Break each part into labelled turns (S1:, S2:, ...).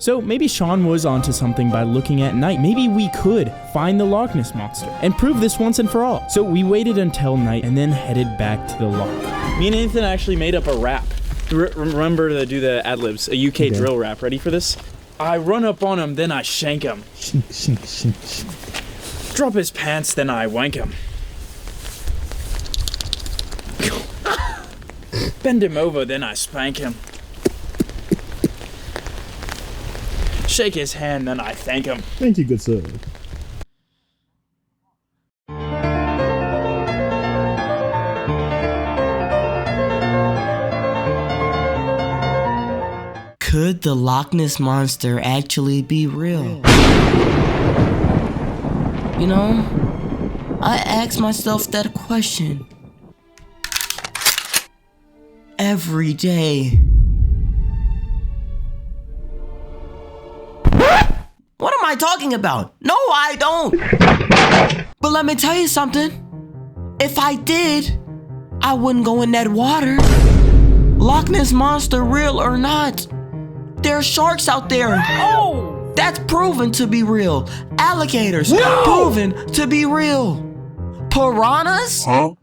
S1: So maybe Sean was onto something by looking at night. Maybe we could find the Loch Ness Monster and prove this once and for all. So we waited until night and then headed back to the loch. Me and Nathan actually made up a rap. Remember to do the ad-libs, a UK drill rap. Ready for this? I run up on him, then I shank him. Drop his pants, then I wank him. Bend him over, then I spank him. Shake his hand, then I thank him.
S2: Thank you, good sir.
S3: Could the Loch Ness Monster actually be real? You know, I ask myself that question every day. What am I talking about? No, I don't. But let me tell you something. If I did, I wouldn't go in that water. Loch Ness Monster, real or not? There are sharks out there. Oh! That's proven to be real. Alligators, proven to be real. Piranhas? Huh?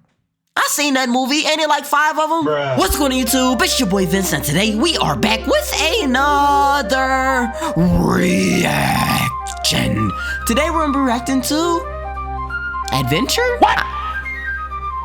S3: I seen that movie, ain't it like 5 of them? Bruh. What's going on YouTube? It's your boy Vincent. Today we are back with another reaction. Today we're gonna be reacting to Adventure? What?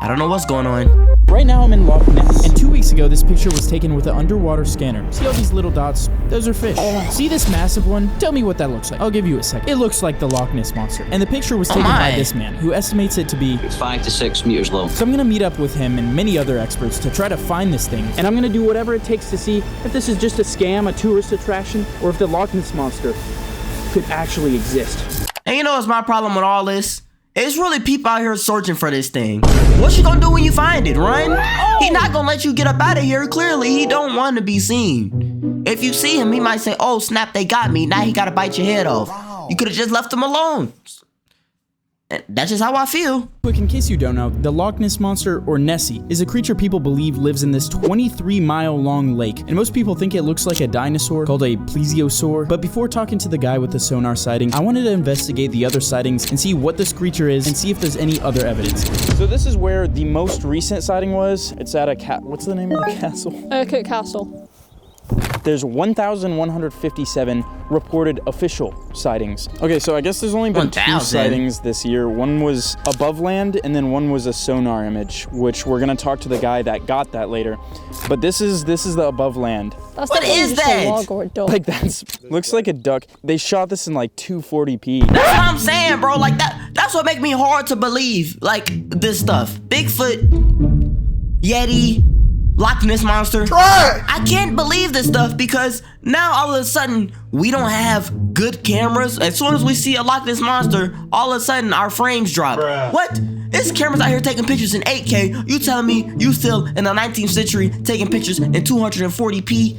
S3: I don't know what's going on.
S1: Right now I'm in Loch Ness, and 2 weeks ago this picture was taken with an underwater scanner. See all these little dots? Those are fish. See this massive one? Tell me what that looks like. I'll give you a second. It looks like the Loch Ness Monster. And the picture was taken by this man, who estimates it to be
S4: 5 to 6 meters long.
S1: So I'm gonna meet up with him and many other experts to try to find this thing. And I'm gonna do whatever it takes to see if this is just a scam, a tourist attraction, or if the Loch Ness Monster could actually exist.
S3: And you know what's my problem with all this? It's really people out here searching for this thing. What you gonna do when you find it? Run? He not gonna let you get up out of here. Clearly, he don't want to be seen. If you see him, he might say, oh, snap, they got me. Now he gotta bite your head off. You could have just left him alone. That's just how I feel.
S1: Quick, in case you don't know, the Loch Ness Monster, or Nessie, is a creature people believe lives in this 23-mile-long lake, and most people think it looks like a dinosaur called a plesiosaur. But before talking to the guy with the sonar sighting, I wanted to investigate the other sightings and see what this creature is and see if there's any other evidence. So this is where the most recent sighting was. It's at a what's the name of the castle?
S5: Urquhart Castle.
S1: There's 1,157 reported official sightings. Okay, so I guess there's only been 2 sightings this year. One was above land, and then one was a sonar image, which we're gonna talk to the guy that got that later. But this is the above land.
S5: That's
S3: what is that?
S5: A log or a duck.
S1: Like looks like a duck. They shot this in like 240p.
S3: That's what I'm saying, bro. Like that's what makes me hard to believe. Like this stuff. Bigfoot, Yeti, Loch Ness Monster. I can't believe this stuff because now all of a sudden we don't have good cameras. As soon as we see a Loch Ness Monster, all of a sudden our frames drop. What? There's cameras out here taking pictures in 8K. You telling me you still in the 19th century taking pictures in 240p?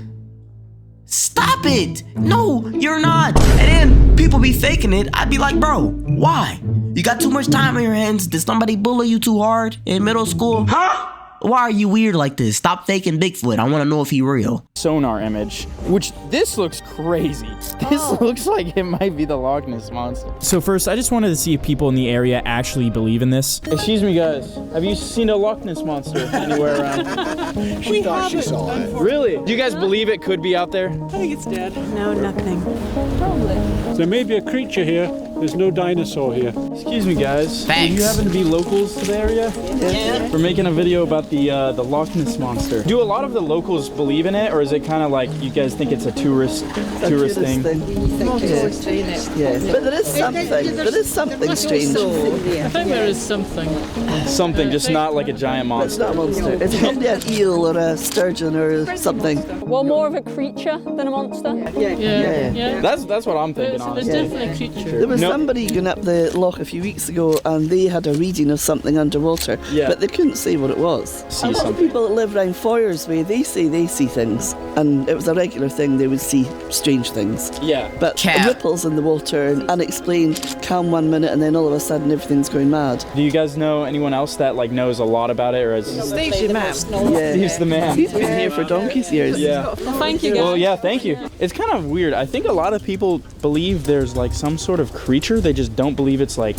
S3: Stop it! No, you're not. And then people be faking it. I'd be like, bro, why? You got too much time on your hands? Did somebody bully you too hard in middle school? Huh? Why are you weird like this? Stop faking Bigfoot. I want to know if he real.
S1: Sonar image, which this looks crazy. This looks like it might be the Loch Ness Monster. So first, I just wanted to see if people in the area actually believe in this. Excuse me, guys. Have you seen a Loch Ness Monster anywhere around?
S6: She thought she saw it.
S1: Really? Do you guys believe it could be out there?
S6: I think it's dead.
S7: No, nothing.
S5: Probably.
S6: There may be a creature here. There's no dinosaur here.
S1: Excuse me, guys.
S3: Thanks.
S1: Do you happen to be locals to the area?
S3: Yeah.
S1: We're making a video about the Loch Ness Monster. Do a lot of the locals believe in it, or is it kind of like you guys think it's a tourist thing?
S7: Yeah, but there is something. There is something strange.
S5: I think there is something.
S1: Something, just not like a giant
S7: It's
S1: monster.
S7: not a monster. It's probably an eel or a sturgeon or something.
S5: Well, more of a creature than a monster.
S7: Yeah.
S1: That's what I'm thinking,
S5: There's
S1: honestly.
S5: definitely a creature.
S7: There was somebody going up the loch a few weeks ago and they had a reading of something underwater, but they couldn't say what it was. A lot of people that live around Foyers Way, they say they see things, and it was a regular thing, they would see strange things.
S1: Yeah.
S7: But ripples in the water and unexplained, calm 1 minute and then all of a sudden everything's going mad.
S1: Do you guys know anyone else that like knows a lot about it, or is
S7: Steve's your man.
S1: Steve's the man?
S7: He's been here for donkey's years.
S1: Yeah. Yeah.
S5: Thank you, guys.
S1: Well, yeah, thank you. It's kind of weird. I think a lot of people believe there's like some sort of creature. They just don't believe it's like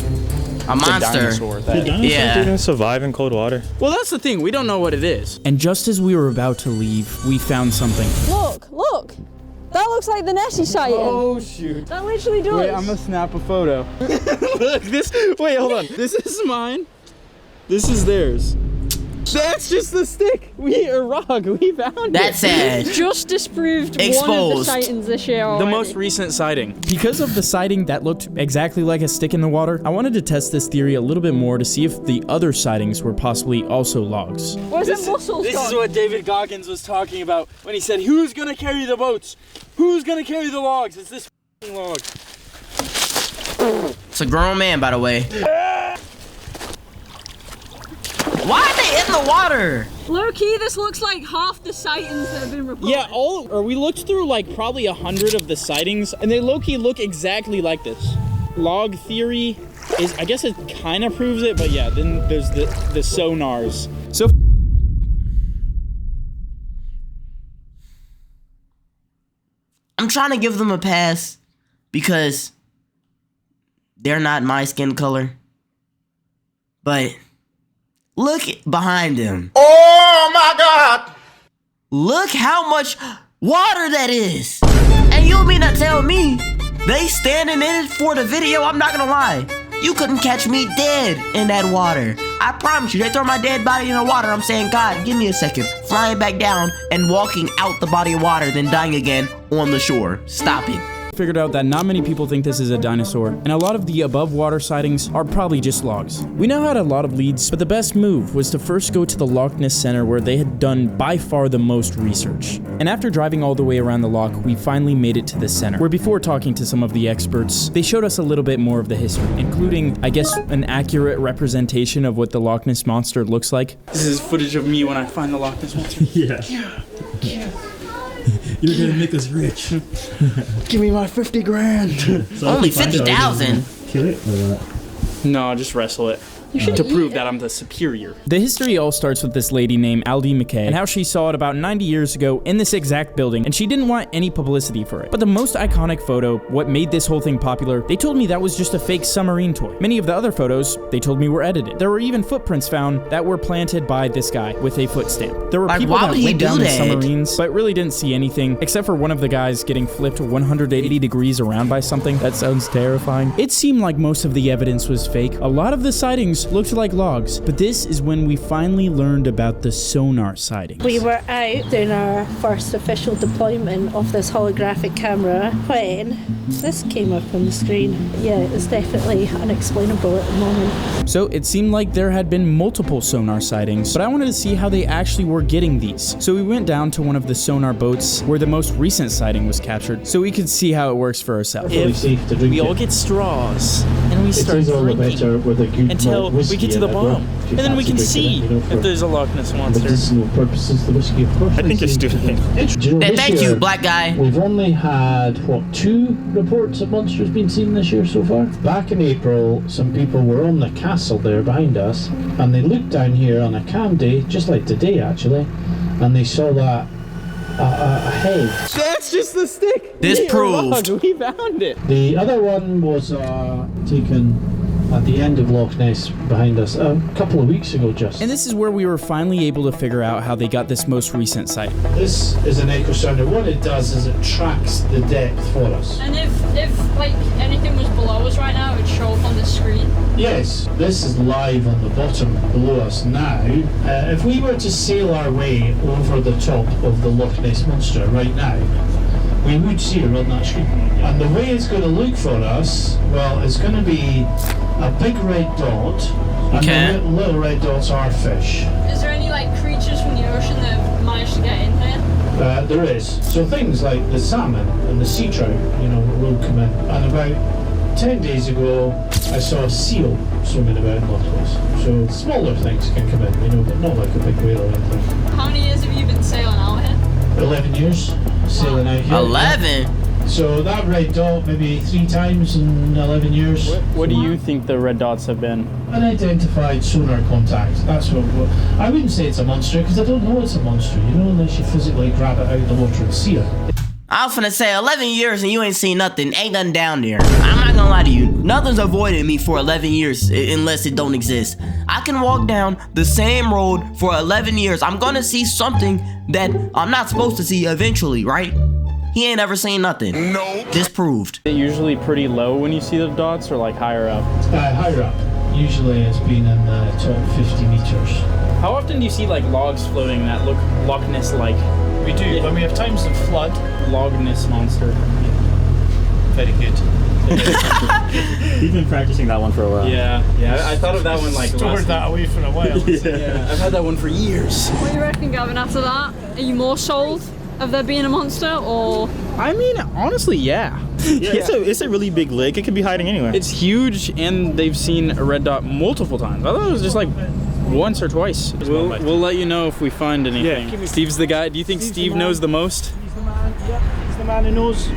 S3: A monster.
S1: dinosaur.
S2: Did dinosaurs
S3: Yeah.
S2: even survive in cold water?
S1: Well, that's the thing. We don't know what it is. And just as we were about to leave, we found something.
S5: Look, look. That looks like the Nessie sighting.
S1: Oh, shoot.
S5: That literally does.
S1: Wait, I'm gonna snap a photo. Look, this. Wait, hold on. This is mine. This is theirs. That's just the stick. We found it.
S3: That's sad.
S5: Just disproved one of the
S3: Exposed.
S5: sightings this year
S1: The
S5: already.
S1: most recent sighting. Because of the sighting that looked exactly like a stick in the water, I wanted to test this theory a little bit more to see if the other sightings were possibly also logs.
S5: Where's the mussels
S1: This
S5: gone?
S1: is what David Goggins was talking about when he said, who's gonna carry the boats? Who's gonna carry the logs? It's this f***ing log.
S3: It's a grown man, by the way. Why are they in the water?
S5: Low-key, this looks like half the sightings that have been reported.
S1: Yeah, we looked through like probably 100 of the sightings, and they low-key look exactly like this. Log theory is, I guess it kind of proves it, but yeah, then there's the sonars. So
S3: I'm trying to give them a pass because they're not my skin color. But look behind them. Oh my God! Look how much water that is. And you mean to tell me they standing in it for the video? I'm not gonna lie. You couldn't catch me dead in that water. I promise you, they throw my dead body in the water. I'm saying, God, give me a second. Flying back down and walking out the body of water, then dying again on the shore. Stop it.
S1: figured out that not many people think this is a dinosaur, and a lot of the above water sightings are probably just logs. We now had a lot of leads, but the best move was to first go to the Loch Ness Center where they had done by far the most research. And after driving all the way around the loch, we finally made it to the center, where before talking to some of the experts, they showed us a little bit more of the history, including, I guess, an accurate representation of what the Loch Ness Monster looks like. This is footage of me when I find the Loch Ness Monster.
S4: Yeah. You're gonna make us rich.
S1: Give me my 50 grand.
S4: So
S3: Only
S4: if I find out,
S3: 50,000.
S4: Kill it or what?
S1: No, just wrestle it. To prove that I'm the superior. The history all starts with this lady named Aldi McKay and how she saw it about 90 years ago in this exact building, and she didn't want any publicity for it. But the most iconic photo, what made this whole thing popular, they told me that was just a fake submarine toy. Many of the other photos, they told me were edited. There were even footprints found that were planted by this guy with a foot stamp. There were
S3: Like,
S1: people
S3: why
S1: that
S3: would he
S1: went
S3: do
S1: down in
S3: that?
S1: submarines, but really didn't see anything, except for one of the guys getting flipped 180 degrees around by something. That sounds terrifying. It seemed like most of the evidence was fake. A lot of the sightings looked like logs. But this is when we finally learned about the sonar sightings.
S8: We were out doing our first official deployment of this holographic camera when this came up on the screen. Yeah, it's definitely unexplainable at the moment.
S1: So it seemed like there had been multiple sonar sightings, but I wanted to see how they actually were getting these. So we went down to one of the sonar boats where the most recent sighting was captured, so we could see how it works for ourselves.
S4: Fully safe to drink
S1: We all
S4: it.
S1: get straws and we start
S4: It is all the
S1: drinking
S4: better with a good
S1: until
S4: malt
S1: we
S4: whiskey
S1: get to
S4: in
S1: the
S4: it,
S1: bottom,
S4: well,
S1: and then we can
S4: fancy
S1: see
S4: drinking it,
S1: if there's a Loch Ness monster.
S4: medicinal purposes, the whiskey, of course.
S2: I think it's
S4: Do
S2: doing
S4: you know, this
S3: Thank you,
S4: year,
S3: black guy.
S4: We've only had, 2 reports of monsters being seen this year so far? Back in April, some people were on the castle there behind us, and they looked down here on a calm day, just like today actually, and they saw that a head.
S1: That's just the stick.
S3: Disproved.
S1: We found it.
S4: The other one was taken at the end of Loch Ness behind us a couple of weeks ago just.
S1: And this is where we were finally able to figure out how they got this most recent sighting.
S4: This is an echo sounder. What it does is it tracks the depth for us.
S5: And if like anything was below us right now, it would show up on the screen.
S4: Yes, this is live on the bottom below us now. If we were to sail our way over the top of the Loch Ness Monster right now, we would see it on that screen. And the way it's going to look for us, well, it's going to be a big red dot, and
S3: Okay.
S4: the little red dots are fish.
S5: Is there any like creatures from the ocean that have managed to get in here?
S4: There is. So things like the salmon and the sea trout, will come in. And about 10 days ago, I saw a seal swimming about in Loch Ness. So smaller things can come in, but not like a big whale or anything.
S5: How many years have you been sailing out here?
S4: 11 years sailing out here.
S3: 11?
S4: So that red dot maybe 3 times in 11 years.
S1: What do you think the red dots have been?
S4: Unidentified sonar contact. That's what I wouldn't say it's a monster because I don't know it's a monster, you know, unless you physically grab it out of the water and see it.
S3: I was finna say 11 years and you ain't seen nothing. Ain't nothing down there. I'm not gonna lie to you. Nothing's avoided me for 11 years unless it don't exist. I can walk down the same road for 11 years. I'm gonna see something that I'm not supposed to see eventually, right? He ain't ever seen nothing. No. Disproved.
S1: Is it usually pretty low when you see the dots or like higher up?
S4: Higher up. Usually it's been in the top 50 meters.
S1: How often do you see like logs floating that look Loch Ness like?
S4: We do. When we have times of flood.
S1: Loch Ness monster.
S4: Very good.
S2: He's been practicing that one for a while.
S1: Yeah, I thought of that one like
S4: stored that away for a while.
S1: Yeah, I've had that one for years.
S5: What do you reckon, Gavin, after that? Are you more sold of there being a monster, or?
S1: I mean, honestly, yeah.
S2: It's a really big lake. It could be hiding anywhere.
S1: It's huge, and they've seen a red dot multiple times. I thought it was just like once or twice. We'll let you know if we find anything. Yeah, Steve's the guy. Do you think Steve knows the most?
S4: He's the man. Yeah, he's the man who knows.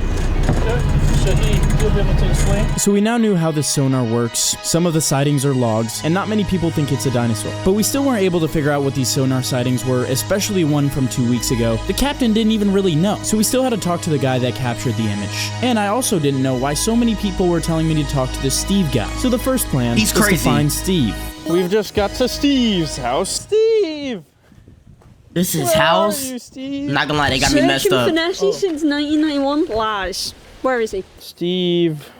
S4: So he'll be able to explain.
S1: So we now knew how the sonar works. Some of the sightings are logs, and not many people think it's a dinosaur. But we still weren't able to figure out what these sonar sightings were, especially one from 2 weeks ago. The captain didn't even really know, so we still had to talk to the guy that captured the image. And I also didn't know why so many people were telling me to talk to the Steve guy. So the first plan was to find Steve.
S6: We've just got to Steve's house. Steve!
S3: This is his house?
S6: Where are you, Steve?
S3: I'm not gonna lie, they got me messed up.
S5: Searching for Nessie since 1991? Lies. Where is he?
S6: Steve,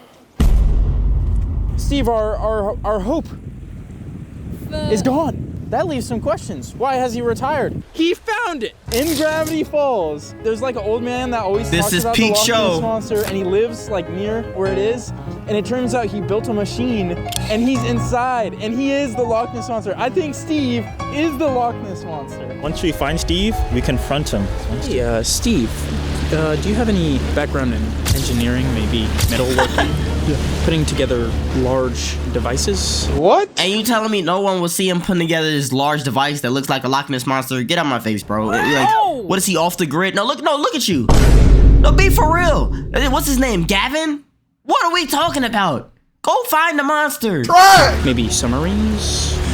S6: our hope is gone. That leaves some questions. Why has he retired? He found it in Gravity Falls. There's like an old man that always talks about the Loch Ness monster, and he lives like near where it is. And it turns out he built a machine, and he's inside, and he is the Loch Ness monster. I think Steve is the Loch Ness monster.
S2: Once we find Steve, we confront him.
S1: Hey, Steve, do you have any background in engineering, maybe metalworking? Putting together large devices?
S6: What?
S3: And you telling me no one will see him putting together this large device that looks like a Loch Ness monster? Get out of my face, bro. Like, what is he, off the grid? No, look at you. No, be for real. What's his name, Gavin? What are we talking about? Go find the monster.
S1: Try! Maybe submarines?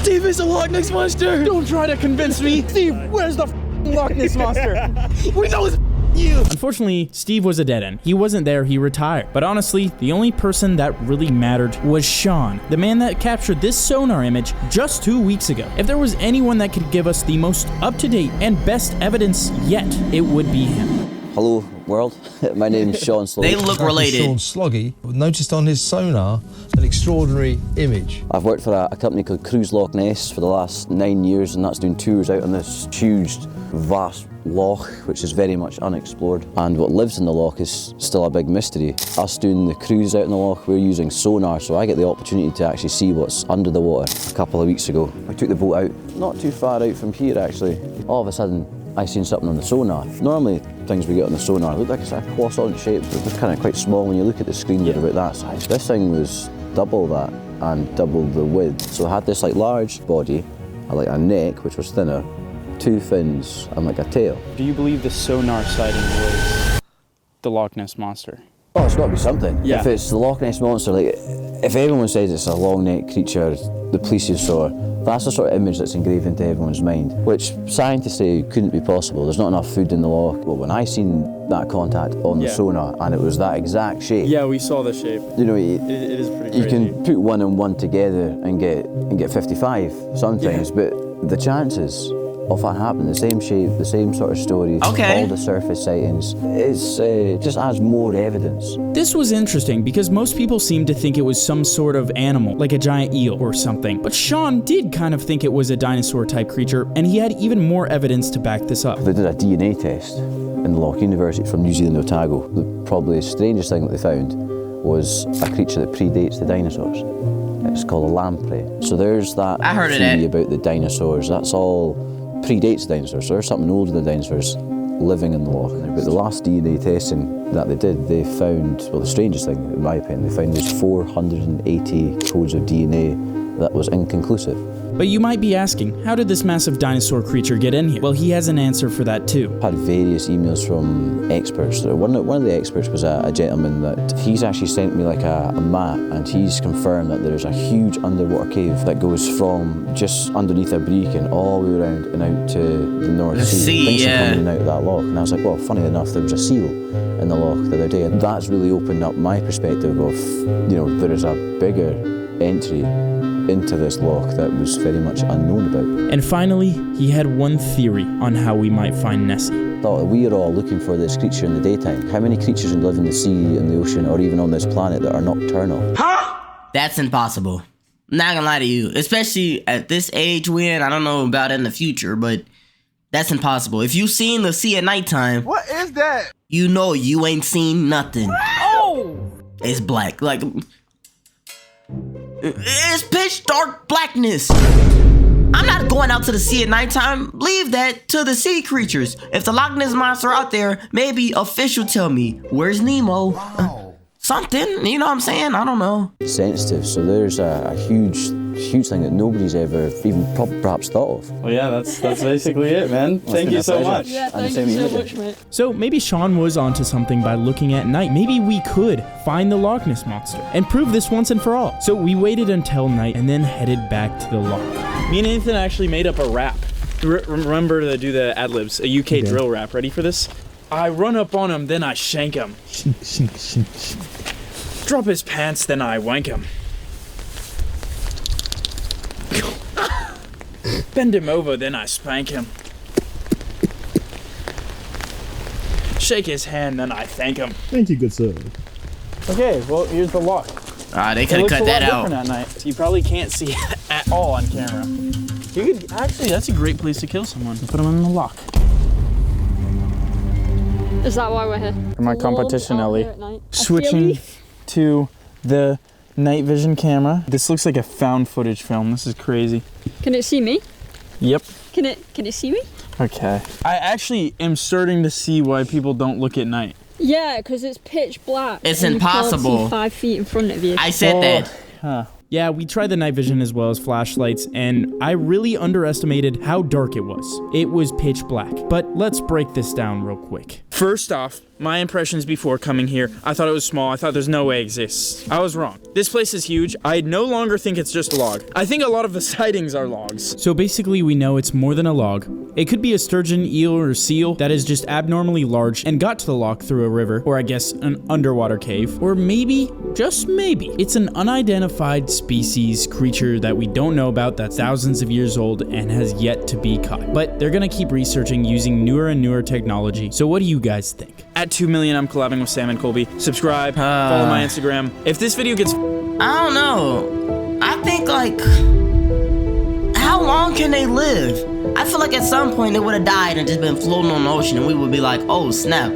S6: Steve is a Loch Ness monster. Don't try to convince me. Steve, where's the Loch Ness monster? We know it's you.
S1: Unfortunately, Steve was a dead end. He wasn't there, he retired. But honestly, the only person that really mattered was Sean, the man that captured this sonar image just 2 weeks ago. If there was anyone that could give us the most up-to-date and best evidence yet, it would be him.
S9: Hello, world. My name's Sean Sloggy.
S3: They look related.
S10: Sean Sloggy noticed on his sonar an extraordinary image.
S9: I've worked for a company called Cruise Loch Ness for the last 9 years, and that's doing tours out on this huge, vast loch, which is very much unexplored. And what lives in the loch is still a big mystery. Us doing the cruise out in the loch, we're using sonar, so I get the opportunity to actually see what's under the water. A couple of weeks ago, I took the boat out, not too far out from here actually. All of a sudden, I seen something on the sonar. Normally, things we get on the sonar look like it's a croissant shape, but they're kind of quite small. When you look at the screen, they're about that size. This thing was double that and double the width. So it had this like large body, like a neck, which was thinner, 2 fins, and like a tail.
S1: Do you believe the sonar sighting was the Loch Ness monster?
S9: Oh, it's got to be something.
S1: Yeah.
S9: If it's the Loch Ness monster, like, if everyone says it's a long-necked creature, the plesiosaur, that's the sort of image that's engraved into everyone's mind, which scientists say couldn't be possible. There's not enough food in the loch. Well, when I seen that contact on the sonar, and it was that exact shape.
S1: Yeah, we saw the shape.
S9: You know,
S1: it is pretty
S9: you
S1: crazy.
S9: can put 1 and 1 together and get 55 sometimes, but the chances of that happening, the same shape, the same sort of stories, all the surface sightings, it's just adds more evidence.
S1: This was interesting because most people seem to think it was some sort of animal, like a giant eel or something. But Sean did kind of think it was a dinosaur-type creature, and he had even more evidence to back this up.
S9: They did a DNA test in the Loch University from New Zealand, Otago. The probably strangest thing that they found was a creature that predates the dinosaurs. It's called a lamprey. So there's that theory about the dinosaurs. That's all predates dinosaurs, so there's something older than dinosaurs living in the loch. But the last DNA testing that they did, they found, well, the strangest thing, in my opinion, they found there's 480 codes of DNA that was inconclusive.
S1: But you might be asking, how did this massive dinosaur creature get in here? Well, he has an answer for that too.
S9: I had various emails from experts. One of the experts was a gentleman that he's actually sent me like a map, and he's confirmed that there's a huge underwater cave that goes from just underneath a Brecon all the way around and out to the North Sea. Things are coming out of that loch. And I was like, well, funny enough, there was a seal in the loch the other day, and that's really opened up my perspective of, you know, there is a bigger entry into this loch that was very much unknown about.
S1: And finally, he had one theory on how we might find Nessie.
S9: Thought that we are all looking for this creature in the daytime. How many creatures live in the sea, in the ocean, or even on this planet that are nocturnal?
S3: Huh? That's impossible. Not gonna lie to you, especially at this age we're in. I don't know about it in the future, but that's impossible. If you seen the sea at nighttime, what is that? You know you ain't seen nothing. Oh! It's black, like it's pitch dark blackness. I'm not going out to the sea at nighttime. Leave that to the sea creatures. If the Loch Ness Monster out there, maybe a fish will tell me, where's Nemo? Wow. Something, you know what I'm saying? I don't know.
S9: Sensitive, so there's a huge thing that nobody's ever even perhaps thought of.
S6: Well, yeah, that's basically it, man. Thank you so much.
S5: Yeah, thank you so much, mate.
S1: So maybe Sean was onto something by looking at night. Maybe we could find the Loch Ness Monster and prove this once and for all. So we waited until night and then headed back to the loch.
S6: Me and Nathan actually made up a rap. Remember to do the ad-libs, a UK drill rap. Ready for this? I run up on him, then I shank him. Drop his pants, then I wank him. Bend him over, then I spank him. Shake his hand, then I thank him.
S2: Thank you, good sir.
S6: Okay, well, here's the loch.
S3: They could have cut that out.
S6: At night. So you probably can't see it at all on camera. You could actually, that's a great place to kill someone. Put them in the loch.
S5: Is that why we're here?
S6: For my competition, Ellie. Switching to the night vision camera. This looks like a found footage film. This is crazy.
S5: Can it see me?
S6: Yep.
S5: Can it see me?
S6: Okay. I actually am starting to see why people don't look at night.
S5: Yeah, because it's pitch black.
S3: It's
S5: and
S3: impossible.
S5: You can't see 5 feet in front of you.
S3: I said that.
S6: Huh.
S1: Yeah, we tried the night vision as well as flashlights, and I really underestimated how dark it was. It was pitch black. But let's break this down real quick.
S6: First off, my impressions before coming here, I thought it was small. I thought there's no way it exists. I was wrong. This place is huge. I no longer think it's just a log. I think a lot of the sightings are logs.
S1: So basically we know it's more than a log. It could be a sturgeon, eel, or seal that is just abnormally large and got to the loch through a river, or I guess an underwater cave. Or maybe, just maybe, it's an unidentified species creature that we don't know about that's thousands of years old and has yet to be caught. But they're gonna keep researching using newer and newer technology. So what do you guys think?
S6: At 2 million, I'm collabing with Sam and Colby. Subscribe, follow my Instagram. If this video gets...
S3: I don't know. I think, like, how long can they live? I feel like at some point they would have died and just been floating on the ocean and we would be like, oh snap,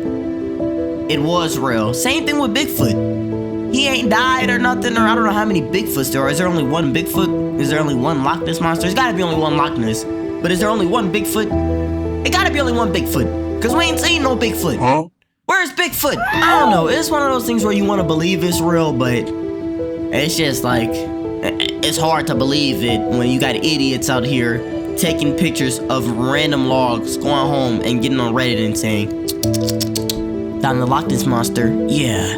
S3: it was real. Same thing with Bigfoot. He ain't died or nothing, or I don't know how many Bigfoots there are. Is there only one Bigfoot? Is there only one Loch Ness Monster? There's gotta be only one Loch Ness. But is there only one Bigfoot? It gotta be only one Bigfoot. Cause we ain't seen no Bigfoot. Huh? Where's Bigfoot? I don't know. It's one of those things where you want to believe it's real, but it's just like, it's hard to believe it when you got idiots out here taking pictures of random logs, going home and getting on Reddit and saying, found the Loch Ness Monster. Yeah.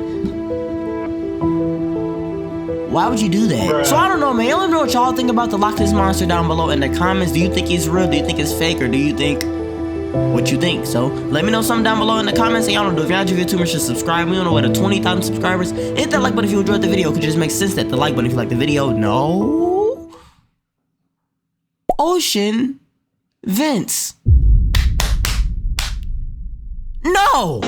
S3: Why would you do that? Bruh. So I don't know, man. Let me know what y'all think about the Loch Ness Monster down below in the comments. Do you think it's real? Do you think it's fake? Or do you think what you think? So let me know something down below in the comments. And y'all don't do. If y'all enjoyed the video too much, just subscribe. We don't know what 20,000 subscribers. Hit that like button if you enjoyed the video. Could just make sense that the like button if you like the video. No. Ocean vents. No.